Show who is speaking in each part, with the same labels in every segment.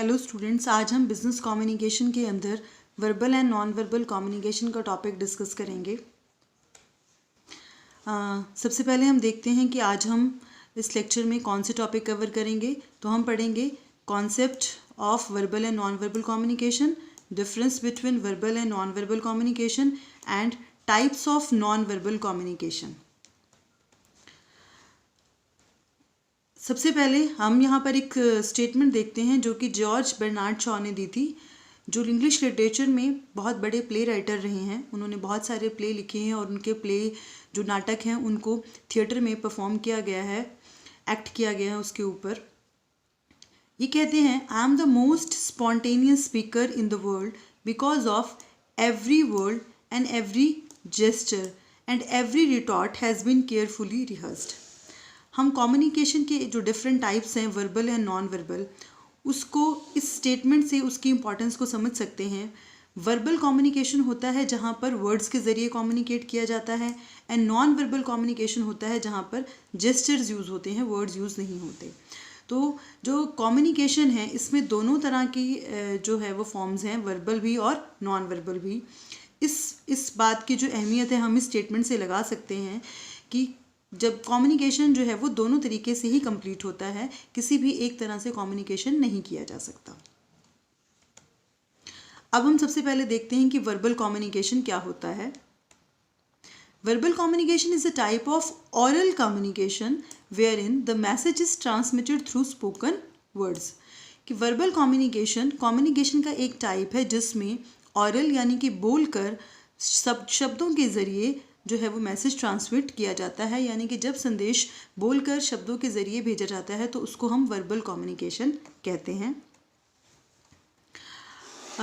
Speaker 1: Hello students, आज हम business communication के अंदर verbal and non verbal communication का टॉपिक डिस्कस करेंगे। सबसे पहले हम देखते हैं कि आज हम इस लेक्चर में कौन से टॉपिक कवर करेंगे। तो हम पढ़ेंगे concept of verbal and non verbal communication, difference between verbal and non verbal communication and types of non verbal communication. सबसे पहले हम यहाँ पर एक स्टेटमेंट देखते हैं जो कि जॉर्ज बर्नार्ड शॉ ने दी थी, जो इंग्लिश लिटरेचर में बहुत बड़े प्ले राइटर रहे हैं। उन्होंने बहुत सारे प्ले लिखे हैं और उनके प्ले जो नाटक हैं उनको थिएटर में परफॉर्म किया गया है, एक्ट किया गया है उसके ऊपर। ये कहते हैं, I am the most spontaneous speaker in the world because of every word and every gesture and every retort has been carefully rehearsed. हम कम्युनिकेशन के जो डिफरेंट टाइप्स हैं, वर्बल एंड नॉन वर्बल, उसको इस स्टेटमेंट से उसकी importance को समझ सकते हैं। वर्बल कम्युनिकेशन होता है जहाँ पर वर्ड्स के ज़रिए कम्युनिकेट किया जाता है, एंड नॉन वर्बल कम्युनिकेशन होता है जहाँ पर जेस्चर्स यूज़ होते हैं, वर्ड्स यूज़ नहीं होते। तो जो कम्युनिकेशन है इसमें दोनों तरह की जो है वो फॉर्म्स हैं, वर्बल भी और नॉन वर्बल भी। इस बात की जो अहमियत है हम इस स्टेटमेंट से लगा सकते हैं कि जब कम्युनिकेशन जो है वो दोनों तरीके से ही कंप्लीट होता है, किसी भी एक तरह से कम्युनिकेशन नहीं किया जा सकता। अब हम सबसे पहले देखते हैं कि वर्बल कम्युनिकेशन क्या होता है। Verbal communication is a type of oral communication wherein the message is transmitted through spoken words. कि वर्बल कम्युनिकेशन का एक टाइप है जिसमें ऑरल यानी कि बोलकर शब्दों के ज़रिए जो है वो मैसेज ट्रांसमिट किया जाता है, यानी कि जब संदेश बोलकर शब्दों के ज़रिए भेजा जाता है तो उसको हम वर्बल कम्युनिकेशन कहते हैं।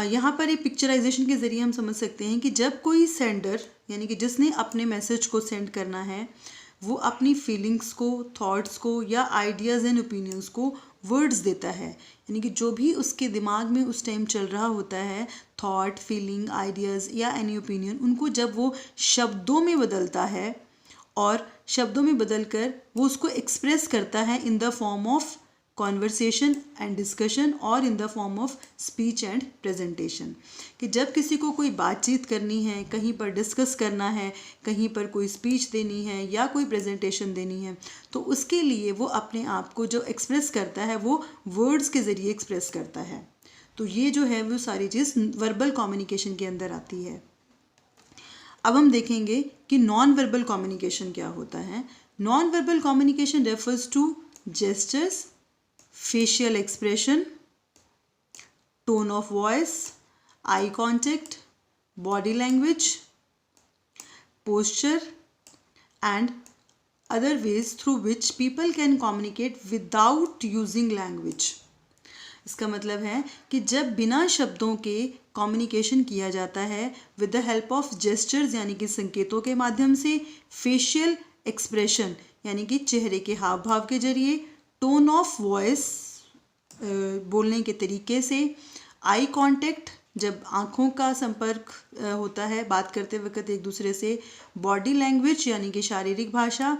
Speaker 1: यहाँ पर एक पिक्चराइजेशन के ज़रिए हम समझ सकते हैं कि जब कोई सेंडर यानी कि जिसने अपने मैसेज को सेंड करना है, वो अपनी फीलिंग्स को, थॉट्स को या आइडियाज़ एंड ओपिनियंस को वर्ड्स देता है, यानी कि जो भी उसके दिमाग में उस टाइम चल रहा होता है, थॉट, फीलिंग, आइडियाज़ या एनी ओपिनियन, उनको जब वो शब्दों में बदलता है और शब्दों में बदलकर वो उसको एक्सप्रेस करता है in the form of conversation and discussion और in the form of speech and presentation. कि जब किसी को कोई बातचीत करनी है, कहीं पर डिस्कस करना है, कहीं पर कोई स्पीच देनी है या कोई प्रेजेंटेशन देनी है, तो उसके लिए वो अपने आप को जो एक्सप्रेस करता है वो वर्ड्स के ज़रिए एक्सप्रेस करता है। तो ये जो है वो सारी चीज़ वर्बल कम्युनिकेशन के अंदर आती है। अब हम देखेंगे कि नॉन वर्बल कम्युनिकेशन क्या होता है। Non verbal communication refers to gestures, facial expression, tone of voice, eye contact, body language, posture and other ways through which people can communicate without using language। इसका मतलब है कि जब बिना शब्दों के कम्युनिकेशन किया जाता है with the help of gestures यानी कि संकेतों के माध्यम से, फेशियल एक्सप्रेशन यानी कि चेहरे के हाव भाव के जरिए, टोन ऑफ वॉइस बोलने के तरीके से, आई कांटेक्ट जब आँखों का संपर्क होता है बात करते वक्त एक दूसरे से, बॉडी लैंग्वेज यानी कि शारीरिक भाषा,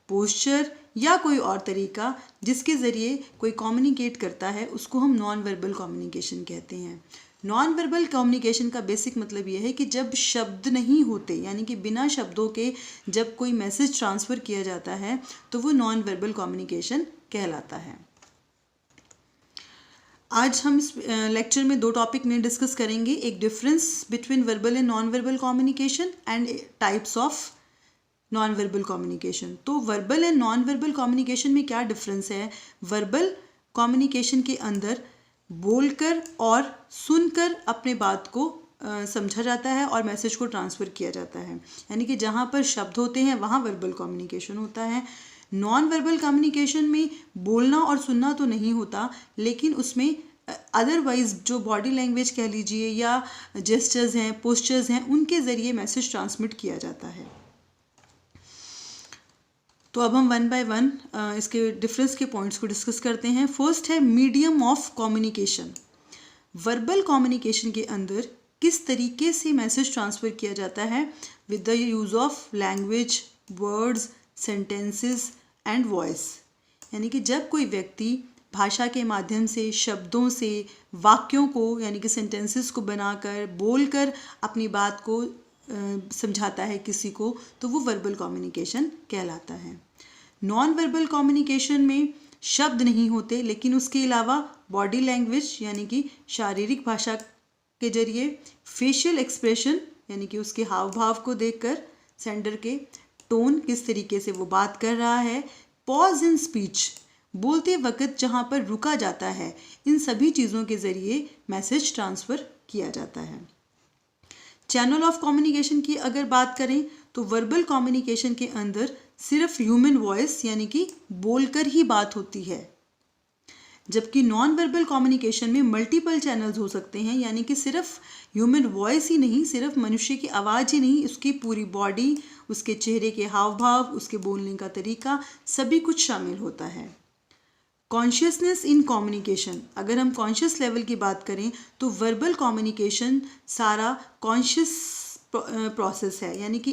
Speaker 1: पोस्चर या कोई और तरीका जिसके ज़रिए कोई कम्युनिकेट करता है, उसको हम नॉन वर्बल कम्युनिकेशन कहते हैं। नॉन वर्बल कम्युनिकेशन का बेसिक मतलब यह है कि जब शब्द नहीं होते यानी कि बिना शब्दों के जब कोई मैसेज ट्रांसफ़र किया जाता है तो वो नॉन वर्बल कम्युनिकेशन कहलाता है। आज हम इस लेक्चर में दो टॉपिक में डिस्कस करेंगे, एक difference between verbal and non verbal communication and types of non verbal communication. तो verbal and non verbal communication में क्या डिफरेंस है। वर्बल कम्युनिकेशन के अंदर बोलकर और सुनकर अपने बात को समझा जाता है और मैसेज को ट्रांसफ़र किया जाता है, यानी कि जहाँ पर शब्द होते हैं वहाँ वर्बल कम्युनिकेशन होता है। नॉन वर्बल कम्युनिकेशन में बोलना और सुनना तो नहीं होता, लेकिन उसमें अदरवाइज जो बॉडी लैंग्वेज कह लीजिए या जेस्चर्स हैं, पोस्चर्स हैं, उनके ज़रिए मैसेज ट्रांसमिट किया जाता है। तो अब हम वन बाय वन इसके डिफरेंस के पॉइंट्स को डिस्कस करते हैं। फर्स्ट है medium of communication. Verbal communication के अंदर किस तरीके से मैसेज ट्रांसफ़र किया जाता है, with the use of language, words, sentences and voice. यानी कि जब कोई व्यक्ति भाषा के माध्यम से, शब्दों से, वाक्यों को यानी कि सेंटेंसेस को बनाकर, बोलकर अपनी बात को समझाता है किसी को, तो वो वर्बल कम्युनिकेशन कहलाता है। नॉन वर्बल कम्युनिकेशन में शब्द नहीं होते, लेकिन उसके अलावा बॉडी लैंग्वेज यानी कि शारीरिक भाषा के जरिए, फेशियल एक्सप्रेशन यानी कि उसके हाव भाव को देखकर, सेंडर के टोन किस तरीके से वो बात कर रहा है, पॉज इन स्पीच बोलते वक्त जहाँ पर रुका जाता है, इन सभी चीज़ों के ज़रिए मैसेज ट्रांसफ़र किया जाता है। चैनल ऑफ कम्युनिकेशन की अगर बात करें तो वर्बल कम्युनिकेशन के अंदर सिर्फ ह्यूमन वॉइस यानी कि बोलकर ही बात होती है, जबकि नॉन वर्बल कम्युनिकेशन में मल्टीपल चैनल्स हो सकते हैं, यानी कि सिर्फ ह्यूमन वॉइस ही नहीं, सिर्फ मनुष्य की आवाज़ ही नहीं, उसकी पूरी बॉडी, उसके चेहरे के हाव भाव, उसके बोलने का तरीका, सभी कुछ शामिल होता है। कॉन्शियसनेस इन कम्युनिकेशन, अगर हम कॉन्शियस लेवल की बात करें तो वर्बल कम्युनिकेशन सारा कॉन्शियस प्रोसेस है, यानी कि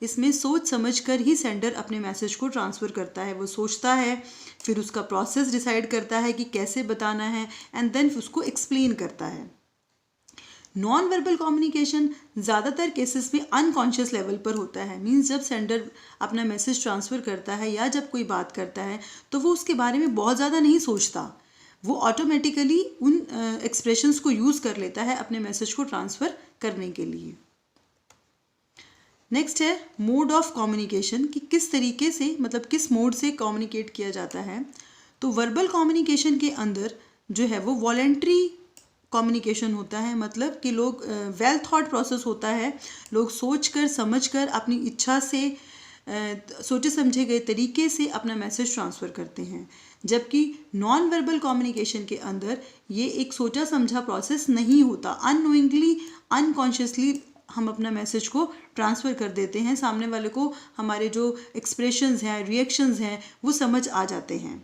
Speaker 1: इसमें सोच समझ कर ही सेंडर अपने मैसेज को ट्रांसफ़र करता है। वो सोचता है, फिर उसका प्रोसेस डिसाइड करता है कि कैसे बताना है, एंड देन उसको एक्सप्लेन करता है। नॉन वर्बल कम्युनिकेशन ज़्यादातर केसेस में अनकॉन्शियस लेवल पर होता है। मीन्स जब सेंडर अपना मैसेज ट्रांसफ़र करता है या जब कोई बात करता है तो वो उसके बारे में बहुत ज़्यादा नहीं सोचता, वो ऑटोमेटिकली उन एक्सप्रेशंस को यूज़ कर लेता है अपने मैसेज को ट्रांसफ़र करने के लिए। नेक्स्ट है मोड ऑफ कम्युनिकेशन, कि किस तरीके से, मतलब किस मोड से कम्युनिकेट किया जाता है। तो वर्बल कम्युनिकेशन के अंदर जो है वो वॉलेंट्री कम्युनिकेशन होता है, मतलब कि लोग वेल थॉट प्रोसेस होता है, लोग सोच कर समझ कर अपनी इच्छा से सोचे समझे गए तरीके से अपना मैसेज ट्रांसफ़र करते हैं। जबकि नॉन वर्बल कम्युनिकेशन के अंदर ये एक सोचा समझा प्रोसेस नहीं होता, अननोइंगली, अनकॉन्शियसली हम अपना मैसेज को ट्रांसफ़र कर देते हैं, सामने वाले को हमारे जो एक्सप्रेशंस हैं, रिएक्शंस हैं, वो समझ आ जाते हैं।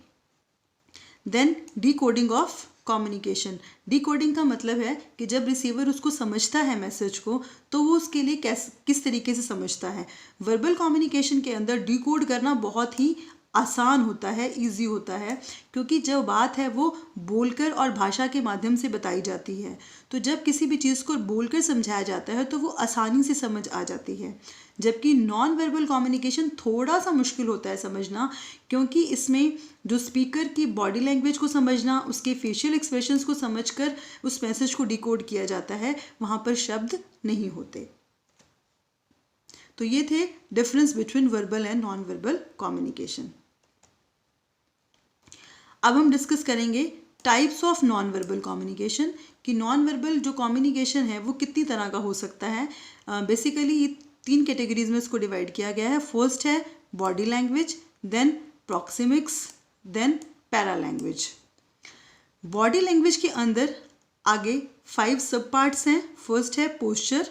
Speaker 1: Then decoding of communication, decoding का मतलब है कि जब रिसीवर उसको समझता है मैसेज को, तो वो उसके लिए किस तरीके से समझता है। वर्बल कम्युनिकेशन के अंदर डिकोड करना बहुत ही आसान होता है, इजी होता है, क्योंकि जो बात है वो बोलकर और भाषा के माध्यम से बताई जाती है। तो जब किसी भी चीज़ को बोलकर समझाया जाता है तो वो आसानी से समझ आ जाती है। जबकि नॉन वर्बल कम्युनिकेशन थोड़ा सा मुश्किल होता है समझना, क्योंकि इसमें जो स्पीकर की बॉडी लैंग्वेज को समझना, उसके फेशियल एक्सप्रेशंस को समझकर उस मैसेज को डिकोड किया जाता है, वहाँ पर शब्द नहीं होते। तो ये थे difference between verbal and non verbal communication. अब हम डिस्कस करेंगे types of non verbal communication, कि नॉन वर्बल जो कम्युनिकेशन है वो कितनी तरह का हो सकता है। बेसिकली ये 3 कैटेगरीज में इसको डिवाइड किया गया है। फर्स्ट है body language, then proxemics, then paralanguage. Body language के अंदर आगे 5 सब पार्ट्स हैं। फर्स्ट है posture,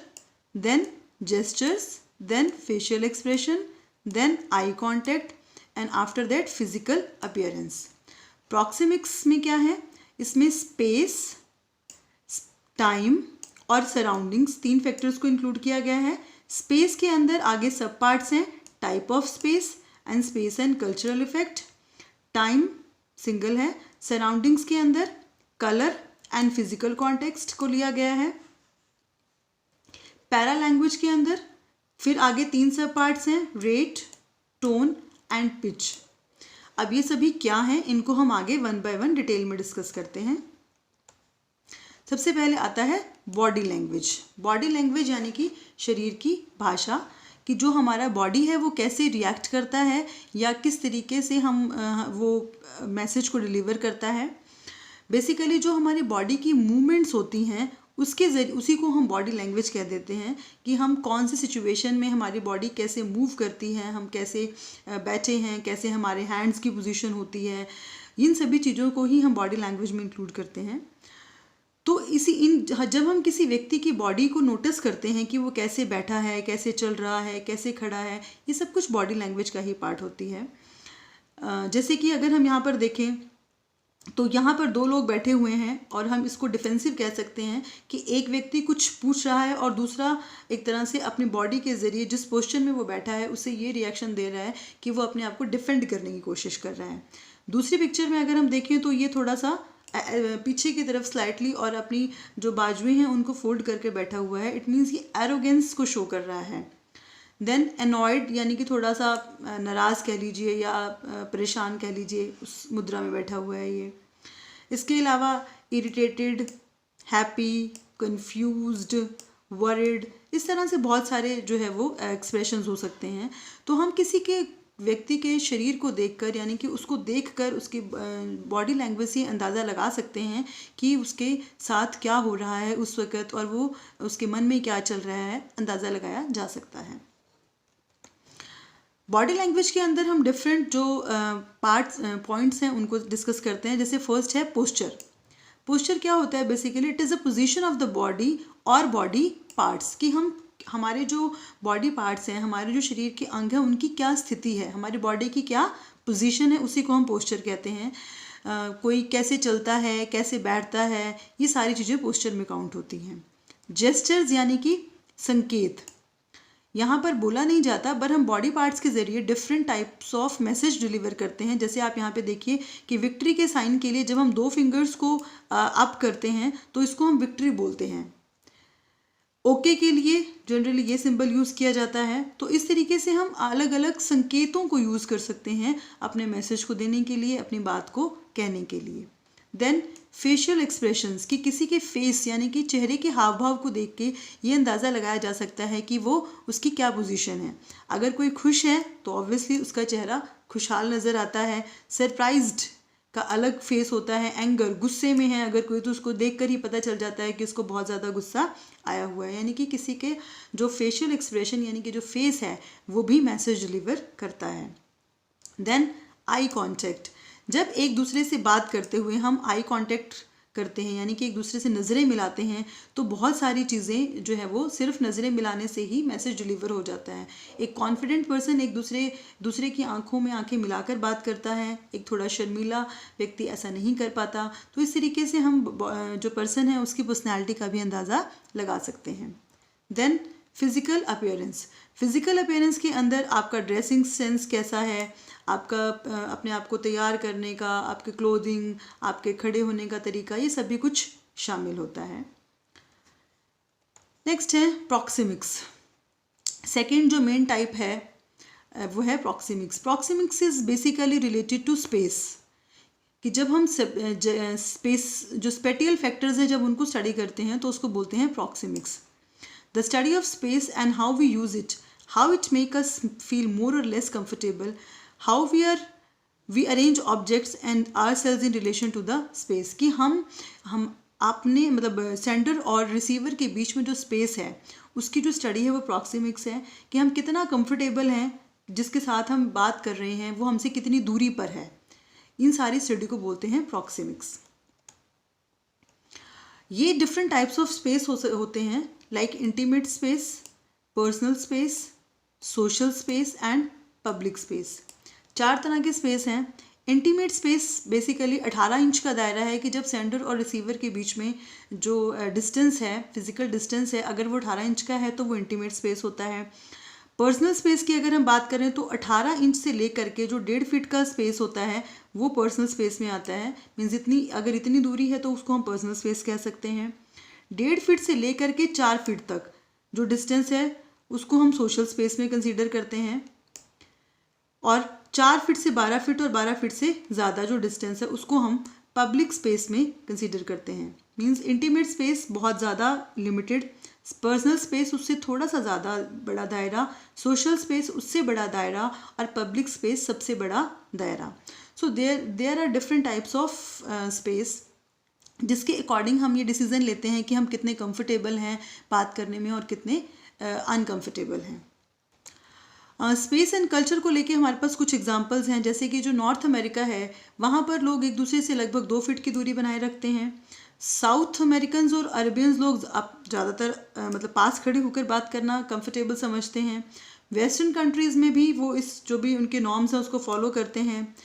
Speaker 1: then gestures, then facial expression, then eye contact, and after that physical appearance. Proxemics में क्या है, इसमें स्पेस, टाइम और सराउंडिंग्स, 3 फैक्टर्स को इंक्लूड किया गया है। स्पेस के अंदर आगे सब पार्ट्स हैं, type of space and cultural effect. Time single है। सराउंडिंग्स के अंदर कलर एंड फिजिकल कॉन्टेक्स्ट को लिया गया है। पैरा लैंग्वेज के अंदर फिर आगे 3 सब पार्ट्स हैं, रेट, टोन एंड पिच। अब ये सभी क्या हैं, इनको हम आगे 1 बाय 1 डिटेल में डिस्कस करते हैं। सबसे पहले आता है बॉडी लैंग्वेज। बॉडी लैंग्वेज यानी कि शरीर की भाषा, कि जो हमारा बॉडी है वो कैसे रिएक्ट करता है या किस तरीके से हम वो मैसेज को डिलीवर करता है। बेसिकली जो हमारी बॉडी की मूवमेंट्स होती हैं उसके जरिए, उसी को हम बॉडी लैंग्वेज कह देते हैं, कि हम कौन से सिचुएशन में हमारी बॉडी कैसे मूव करती है, हम कैसे बैठे हैं, कैसे हमारे हैंड्स की पोजीशन होती है, इन सभी चीज़ों को ही हम बॉडी लैंग्वेज में इंक्लूड करते हैं। तो जब हम किसी व्यक्ति की बॉडी को नोटिस करते हैं कि वो कैसे बैठा है, कैसे चल रहा है, कैसे खड़ा है, ये सब कुछ बॉडी लैंग्वेज का ही पार्ट होती है। जैसे कि अगर हम यहाँ पर देखें तो यहाँ पर 2 लोग बैठे हुए हैं और हम इसको डिफेंसिव कह सकते हैं, कि एक व्यक्ति कुछ पूछ रहा है और दूसरा एक तरह से अपनी बॉडी के ज़रिए जिस पोस्चर में वो बैठा है उससे ये रिएक्शन दे रहा है कि वो अपने आप को डिफेंड करने की कोशिश कर रहा है। दूसरी पिक्चर में अगर हम देखें तो ये थोड़ा सा पीछे की तरफ स्लाइटली और अपनी जो बाजुएं हैं उनको फोल्ड करके बैठा हुआ है। इट मीन्स ये एरोगेंस को शो कर रहा है। देन एनॉयड यानी कि थोड़ा सा नाराज़ कह लीजिए या परेशान कह लीजिए, उस मुद्रा में बैठा हुआ है ये। इसके अलावा इरिटेटेड, हैप्पी, कंफ्यूज्ड, वरिड, इस तरह से बहुत सारे जो है वो एक्सप्रेशंस हो सकते हैं। तो हम किसी के व्यक्ति के शरीर को देखकर यानी कि उसको देखकर उसकी बॉडी लैंग्वेज से अंदाज़ा लगा सकते हैं कि उसके साथ क्या हो रहा है उस वक़्त और वो उसके मन में क्या चल रहा है, अंदाज़ा लगाया जा सकता है। बॉडी लैंग्वेज के अंदर हम डिफरेंट जो पार्ट्स पॉइंट्स हैं उनको डिस्कस करते हैं। जैसे फर्स्ट है पोस्चर। पोस्चर क्या होता है? Basically it is a position of the body और बॉडी पार्ट्स, कि हम हमारे जो बॉडी पार्ट्स हैं, हमारे जो शरीर के अंग हैं, उनकी क्या स्थिति है, हमारी बॉडी की क्या पोजीशन है, उसी को हम पोस्चर कहते हैं। कोई कैसे चलता है, कैसे बैठता है, ये सारी चीज़ें पोस्चर में काउंट होती हैं। जेस्चर्स यानी कि संकेत, यहाँ पर बोला नहीं जाता पर हम बॉडी पार्ट्स के ज़रिए different types of message deliver करते हैं। जैसे आप यहाँ पे देखिए कि विक्ट्री के साइन के लिए जब हम 2 फिंगर्स को अप करते हैं तो इसको हम विक्ट्री बोलते हैं। ओके के लिए जनरली ये सिंबल यूज़ किया जाता है। तो इस तरीके से हम अलग अलग संकेतों को यूज़ कर सकते हैं अपने मैसेज को देने के लिए, अपनी बात को कहने के लिए। देन फेशियल एक्सप्रेशंस, कि किसी के फेस यानी कि चेहरे के हाव भाव को देख के ये अंदाज़ा लगाया जा सकता है कि वो उसकी क्या पोजीशन है। अगर कोई खुश है तो ऑब्वियसली उसका चेहरा खुशहाल नज़र आता है। सरप्राइज्ड का अलग फेस होता है। एंगर, गुस्से में है अगर कोई तो उसको देखकर ही पता चल जाता है कि उसको बहुत ज़्यादा गुस्सा आया हुआ है। यानी कि किसी के जो फेशियल एक्सप्रेशन यानी कि जो फेस है वो भी मैसेज डिलीवर करता है। देन आई कॉन्टैक्ट, जब एक दूसरे से बात करते हुए हम आई कांटेक्ट करते हैं यानी कि एक दूसरे से नज़रें मिलाते हैं तो बहुत सारी चीज़ें जो है वो सिर्फ नज़रें मिलाने से ही मैसेज डिलीवर हो जाता है। एक कॉन्फिडेंट पर्सन एक दूसरे की आंखों में आंखें मिलाकर बात करता है, एक थोड़ा शर्मीला व्यक्ति ऐसा नहीं कर पाता। तो इस तरीके से हम जो पर्सन है उसकी पर्सनैलिटी का भी अंदाज़ा लगा सकते हैं। Then physical appearance, physical appearance के अंदर आपका ड्रेसिंग सेंस कैसा है, आपका अपने आप को तैयार करने का, आपके क्लोथिंग, आपके खड़े होने का तरीका, ये सभी कुछ शामिल होता है। नेक्स्ट है प्रॉक्सिमिक्स। सेकंड जो मेन टाइप है वो है proxemics. Proxemics is basically related to space, कि जब हम स्पेस जो स्पेटियल फैक्टर्स हैं जब उनको स्टडी करते हैं तो उसको बोलते हैं proxemics. The study of space and how we use it, how it make us feel more or less comfortable, how we arrange objects and ourselves in relation to the space, कि हम आपने मतलब सेंडर और receiver के बीच में जो space है उसकी जो स्टडी है वो प्रॉक्सिमिक्स है, कि हम कितना कंफर्टेबल हैं, जिसके साथ हम बात कर रहे हैं वो हमसे कितनी दूरी पर है। इन सारी स्टडी को बोलते हैं प्रॉक्सिमिक्स। ये डिफरेंट टाइप्स ऑफ स्पेस होते हैं, like intimate space, personal space, social space and public space. 4 तरह के स्पेस हैं। इंटीमेट स्पेस बेसिकली 18 इंच का दायरा है, कि जब सेंडर और रिसीवर के बीच में जो डिस्टेंस है, फिजिकल डिस्टेंस है, अगर वो 18 इंच का है तो वो इंटीमेट स्पेस होता है। पर्सनल स्पेस की अगर हम बात करें तो 18 इंच से लेकर के जो 1.5 फीट का स्पेस होता है वो पर्सनल स्पेस में आता है। मीन्स अगर इतनी दूरी है तो उसको हम पर्सनल स्पेस कह सकते हैं। 1.5 फीट से लेकर के 4 फीट तक जो डिस्टेंस है उसको हम सोशल स्पेस में कंसीडर करते हैं। और 4 फीट से 12 फीट और 12 फीट से ज़्यादा जो डिस्टेंस है उसको हम पब्लिक स्पेस में कंसीडर करते हैं। मींस इंटीमेट स्पेस बहुत ज़्यादा लिमिटेड, पर्सनल स्पेस उससे थोड़ा सा ज़्यादा बड़ा दायरा, सोशल स्पेस उससे बड़ा दायरा और पब्लिक स्पेस सबसे बड़ा दायरा। So there are different types of space, जिसके अकॉर्डिंग हम ये डिसीज़न लेते हैं कि हम कितने कंफर्टेबल हैं बात करने में और कितने अनकंफर्टेबल हैं। स्पेस एंड कल्चर को लेके हमारे पास कुछ एग्जांपल्स हैं। जैसे कि जो नॉर्थ अमेरिका है वहाँ पर लोग एक दूसरे से लगभग 2 फीट की दूरी बनाए रखते हैं। साउथ अमेरिकन्स और अरबियंस लोग अब ज़्यादातर मतलब पास खड़े होकर बात करना कंफर्टेबल समझते हैं। वेस्टर्न कंट्रीज़ में भी वो इस जो भी उनके नॉर्म्स हैं उसको फॉलो करते हैं।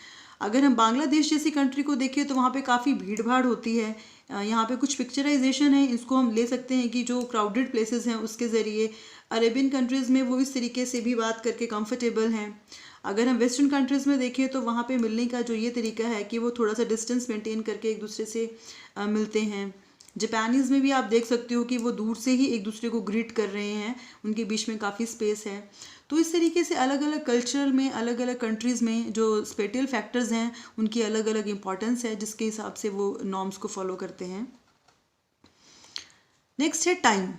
Speaker 1: अगर हम बांग्लादेश जैसी कंट्री को देखें तो वहाँ पे काफ़ी भीड़ भाड़ होती है। यहाँ पे कुछ पिक्चराइजेशन है, इसको हम ले सकते हैं कि जो क्राउडेड प्लेसेस हैं उसके ज़रिए। अरेबियन कंट्रीज़ में वो इस तरीके से भी बात करके कंफर्टेबल हैं। अगर हम वेस्टर्न कंट्रीज़ में देखें तो वहाँ पे मिलने का जो ये तरीका है कि वो थोड़ा सा डिस्टेंस मेंटेन करके एक दूसरे से मिलते हैं। जापानीज़ में भी आप देख सकते हो कि वो दूर से ही एक दूसरे को ग्रीट कर रहे हैं, उनके बीच में काफ़ी स्पेस है। तो इस तरीके से अलग अलग कल्चर में, अलग अलग कंट्रीज़ में जो स्पेटियल फैक्टर्स हैं उनकी अलग अलग इंपॉर्टेंस है, जिसके हिसाब से वो नॉर्म्स को फॉलो करते हैं। नेक्स्ट है टाइम।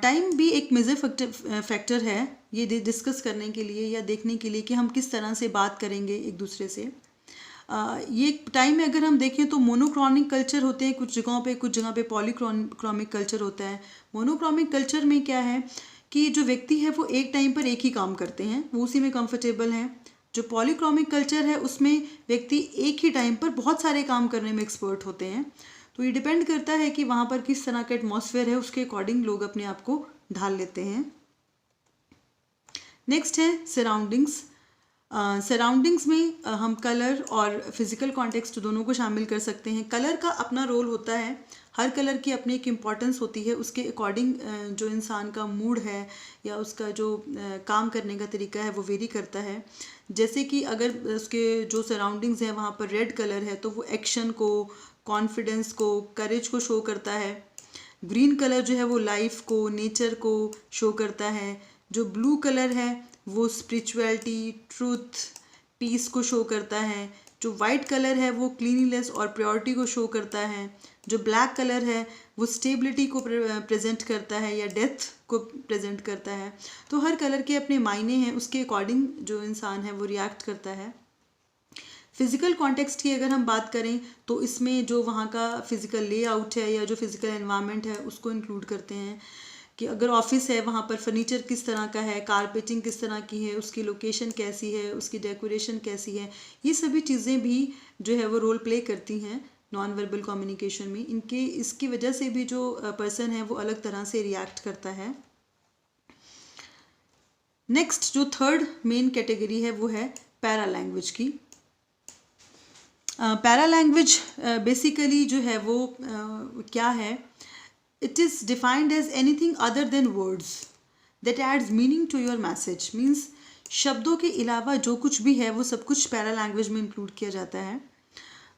Speaker 1: टाइम भी एक मेजर फैक्टर है ये डिस्कस करने के लिए या देखने के लिए कि हम किस तरह से बात करेंगे एक दूसरे से। ये टाइम में अगर हम देखें तो मोनोक्रॉनिक कल्चर होते हैं कुछ जगह पे पॉलीक्रॉमिक कल्चर होता है। मोनोक्रॉमिक कल्चर में क्या है कि जो व्यक्ति है वो एक टाइम पर एक ही काम करते हैं, वो उसी में कंफर्टेबल हैं। जो पॉलीक्रॉमिक कल्चर है उसमें व्यक्ति एक ही टाइम पर बहुत सारे काम करने में एक्सपर्ट होते हैं। तो ये डिपेंड करता है कि वहाँ पर किस तरह का एटमॉस्फेयर है, उसके अकॉर्डिंग लोग अपने आप को ढाल लेते हैं। नेक्स्ट है सराउंडिंग्स। सराउंडिंग्स में हम कलर और फिज़िकल कॉन्टेक्स्ट दोनों को शामिल कर सकते हैं। कलर का अपना रोल होता है, हर कलर की अपनी एक इम्पॉर्टेंस होती है, उसके अकॉर्डिंग जो इंसान का मूड है या उसका जो काम करने का तरीका है वो वेरी करता है। जैसे कि अगर उसके जो सराउंडिंग्स हैं वहाँ पर रेड कलर है तो वो एक्शन को, कॉन्फिडेंस को, करेज को शो करता है। ग्रीन कलर जो है वो लाइफ को, नेचर को शो करता है। जो ब्लू कलर है वो स्पिरिचुअलिटी, ट्रूथ, पीस को शो करता है। जो वाइट कलर है वो क्लीनिनेस और प्योरिटी को शो करता है। जो ब्लैक कलर है वो स्टेबिलिटी को प्रेजेंट करता है या डेथ को प्रेजेंट करता है। तो हर कलर के अपने मायने हैं, उसके अकॉर्डिंग जो इंसान है वो रिएक्ट करता है। फिज़िकल कॉन्टेक्स्ट की अगर हम बात करें तो इसमें जो वहाँ का फिज़िकल लेआउट है या जो फिज़िकल एनवायरनमेंट है उसको इंक्लूड करते हैं कि अगर ऑफिस है वहाँ पर फर्नीचर किस तरह का है, कारपेटिंग किस तरह की है, उसकी लोकेशन कैसी है, उसकी डेकोरेशन कैसी है। ये सभी चीज़ें भी जो है वो रोल प्ले करती हैं नॉन वर्बल कम्युनिकेशन में। इसकी वजह से भी जो पर्सन है वो अलग तरह से रिएक्ट करता है। नेक्स्ट जो थर्ड मेन कैटेगरी है वो है पैरा लैंग्वेज की। पैरा लैंग्वेज बेसिकली जो है वो क्या है, it is defined as anything other than words that adds meaning to your message. Means शब्दों के अलावा जो कुछ भी है वो सब कुछ पैरा लैंग्वेज में इंक्लूड किया जाता है।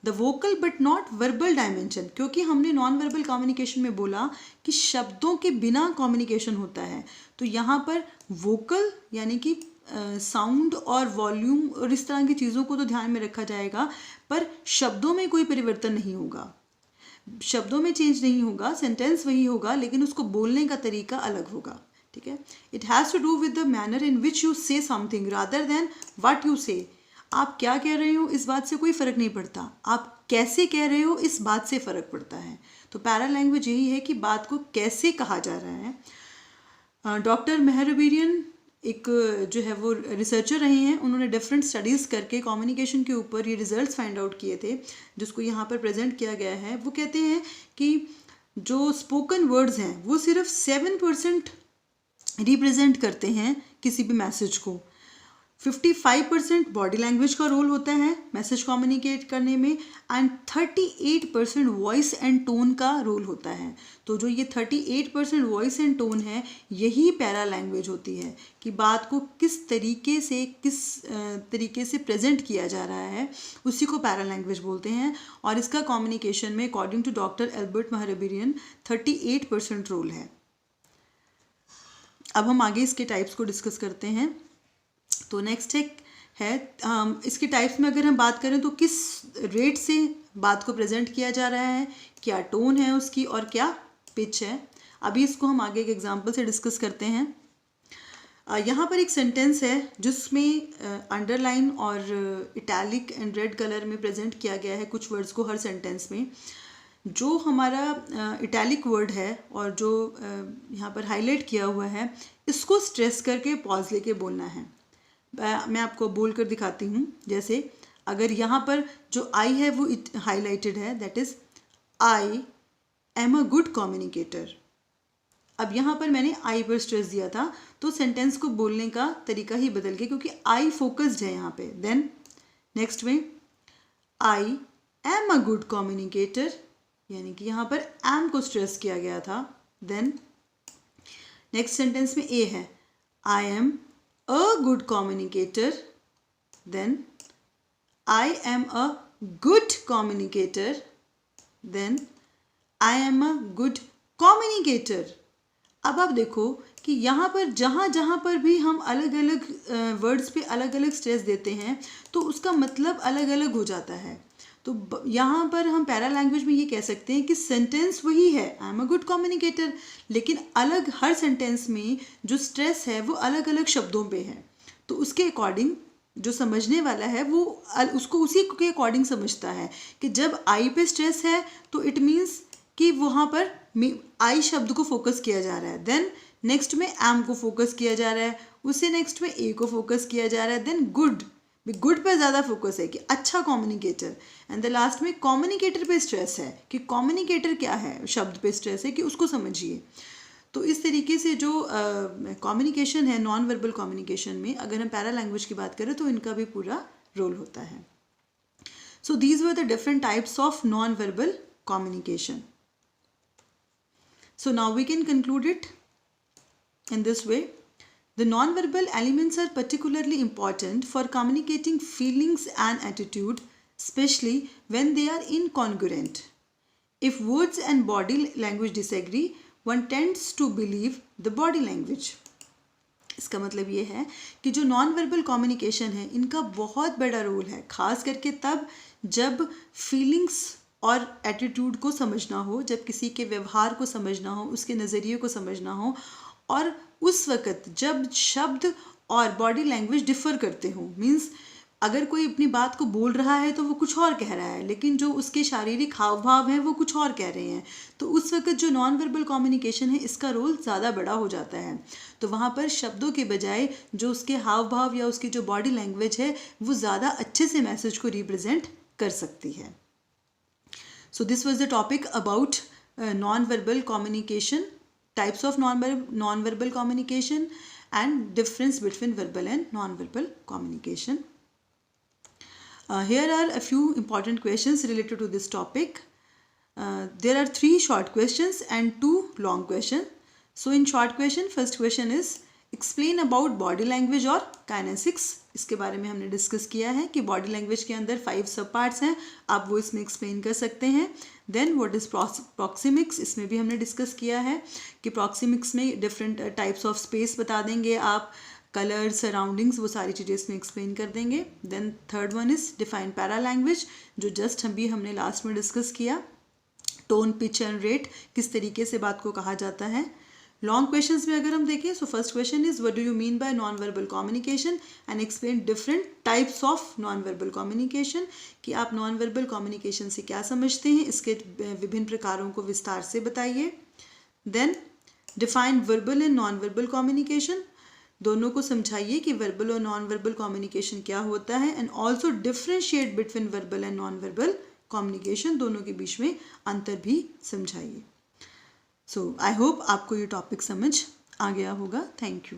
Speaker 1: The vocal but not verbal dimension, क्योंकि हमने नॉन वर्बल कम्युनिकेशन में बोला कि शब्दों के बिना कम्युनिकेशन होता है, तो यहाँ पर वोकल यानी कि साउंड और वॉल्यूम और इस तरह की चीज़ों को तो ध्यान में रखा जाएगा, पर शब्दों में कोई परिवर्तन नहीं होगा, शब्दों में चेंज नहीं होगा, सेंटेंस वही होगा लेकिन उसको बोलने का तरीका अलग होगा। ठीक है, it has to do with the manner in which you say something rather than what you say. आप क्या कह रहे हो इस बात से कोई फ़र्क नहीं पड़ता, आप कैसे कह रहे हो इस बात से फ़र्क पड़ता है। तो पैरा लैंग्वेज यही है कि बात को कैसे कहा जा रहा है। डॉक्टर मेहरबीरियन एक जो है वो रिसर्चर रहे हैं, उन्होंने डिफरेंट स्टडीज़ करके कम्युनिकेशन के ऊपर ये रिजल्ट्स फाइंड आउट किए थे, जिसको यहाँ पर प्रेजेंट किया गया है। वो कहते हैं कि जो स्पोकन वर्ड्स हैं वो सिर्फ 7% रिप्रेजेंट करते हैं किसी भी मैसेज को। 55% बॉडी लैंग्वेज का रोल होता है मैसेज कम्युनिकेट करने में, एंड 38% वॉइस एंड टोन का रोल होता है। तो जो ये 38% वॉइस एंड टोन है यही पैरा लैंग्वेज होती है कि बात को किस तरीके से प्रेजेंट किया जा रहा है, उसी को पैरा लैंग्वेज बोलते हैं। और इसका कम्युनिकेशन में according to doctor Albert Mehrabian 38% role है। अब हम आगे इसके टाइप्स को डिस्कस करते हैं। तो नेक्स्ट है इसके टाइप्स में अगर हम बात करें तो किस रेट से बात को प्रेजेंट किया जा रहा है, क्या टोन है उसकी और क्या पिच है। अभी इसको हम आगे एक एग्जांपल से डिस्कस करते हैं। यहाँ पर एक सेंटेंस है जिसमें अंडरलाइन और इटैलिक एंड रेड कलर में प्रेजेंट किया गया है कुछ वर्ड्स को हर सेंटेंस में। जो हमारा इटैलिक वर्ड है और जो यहाँ पर हाईलाइट किया हुआ है, इसको स्ट्रेस करके पॉज लेके बोलना है। मैं आपको बोल कर दिखाती हूँ। जैसे अगर यहाँ पर जो आई है वो हाईलाइटेड है, that is I am a good communicator. अब यहाँ पर मैंने आई पर स्ट्रेस दिया था तो सेंटेंस को बोलने का तरीका ही बदल गया क्योंकि आई फोकस्ड है यहाँ पे। देन नेक्स्ट में I am a good communicator, यानी कि यहाँ पर एम को स्ट्रेस किया गया था। देन नेक्स्ट सेंटेंस में ए है, I am a good communicator, then I am a good communicator, then I am a good communicator. अब आप देखो कि यहाँ पर जहाँ जहाँ पर भी हम अलग अलग वर्ड्स पे अलग अलग स्ट्रेस देते हैं तो उसका मतलब अलग अलग हो जाता है. तो यहाँ पर हम पैरा लैंग्वेज में ये कह सकते हैं कि सेंटेंस वही है, I am a good communicator, लेकिन अलग हर सेंटेंस में जो स्ट्रेस है वो अलग अलग शब्दों पे है. तो उसके अकॉर्डिंग जो समझने वाला है वो उसको उसी के अकॉर्डिंग समझता है कि जब आई पे स्ट्रेस है तो इट मीन्स कि वहाँ पर आई शब्द को फोकस किया जा रहा है, देन नेक्स्ट में एम को फोकस किया जा रहा है, उससे नेक्स्ट में ए को फोकस किया जा रहा है, देन गुड पर ज़्यादा फोकस है कि अच्छा कम्युनिकेटर, एंड द लास्ट में कम्युनिकेटर पे स्ट्रेस है कि कम्युनिकेटर क्या है, शब्द पे स्ट्रेस है कि उसको समझिए. तो इस तरीके से जो कम्युनिकेशन है नॉन वर्बल कम्युनिकेशन में, अगर हम पैरा लैंग्वेज की बात करें तो इनका भी पूरा रोल होता है. So these were the different types of non verbal communication. So now we can conclude it in this way. The non-verbal elements are particularly important for communicating feelings and attitude, especially when they are incongruent. If words and body language disagree, one tends to believe the body language. इसका मतलब ये है कि जो non verbal communication है इनका बहुत बड़ा रोल है, खास करके तब जब फीलिंग्स और एटीट्यूड को समझना हो, जब किसी के व्यवहार को समझना हो, उसके नज़रिए को समझना हो, और उस वक़्त जब शब्द और बॉडी लैंग्वेज डिफ़र करते हों. मीन्स अगर कोई अपनी बात को बोल रहा है तो वो कुछ और कह रहा है, लेकिन जो उसके शारीरिक हाव भाव हैं वो कुछ और कह रहे हैं, तो उस वक़्त जो नॉन वर्बल कम्युनिकेशन है इसका रोल ज़्यादा बड़ा हो जाता है. तो वहाँ पर शब्दों के बजाय जो उसके हाव भाव या उसकी जो बॉडी लैंग्वेज है वो ज़्यादा अच्छे से मैसेज को रिप्रेजेंट कर सकती है. So this was the topic about non-verbal communication, types of non-verbal communication and difference between verbal and non-verbal communication. Here are a few important questions related to this topic. There are 3 short questions and 2 long questions. So in short question, first question is explain about body language और kinesics. इसके बारे में हमने discuss किया है कि body language के अंदर 5 सब पार्ट्स हैं, आप वो इसमें एक्सप्लेन कर सकते हैं. देन व्हाट इज़ प्रॉक्सिमिक्स, इसमें भी हमने डिस्कस किया है कि प्रॉक्सिमिक्स में डिफरेंट टाइप्स ऑफ स्पेस बता देंगे आप, कलर, सराउंडिंग्स, वो सारी चीज़ें इसमें एक्सप्लेन कर देंगे. Then third one is define para language, जो जस्ट हमने लास्ट में डिस्कस किया. टोन, पिच एंड रेट, किस तरीके से बात को कहा जाता है. लॉन्ग क्वेश्चंस में अगर हम देखें, so first question is what do you mean by non verbal communication and explain different types of non verbal communication, कि आप नॉन वर्बल कम्युनिकेशन से क्या समझते हैं, इसके विभिन्न प्रकारों को विस्तार से बताइए. Then define verbal and non verbal communication, दोनों को समझाइए कि वर्बल और नॉन वर्बल कम्युनिकेशन क्या होता है, and also differentiate between verbal and non verbal communication, दोनों के बीच में अंतर भी समझाइए. सो आई होप आपको ये टॉपिक समझ आ गया होगा. Thank you.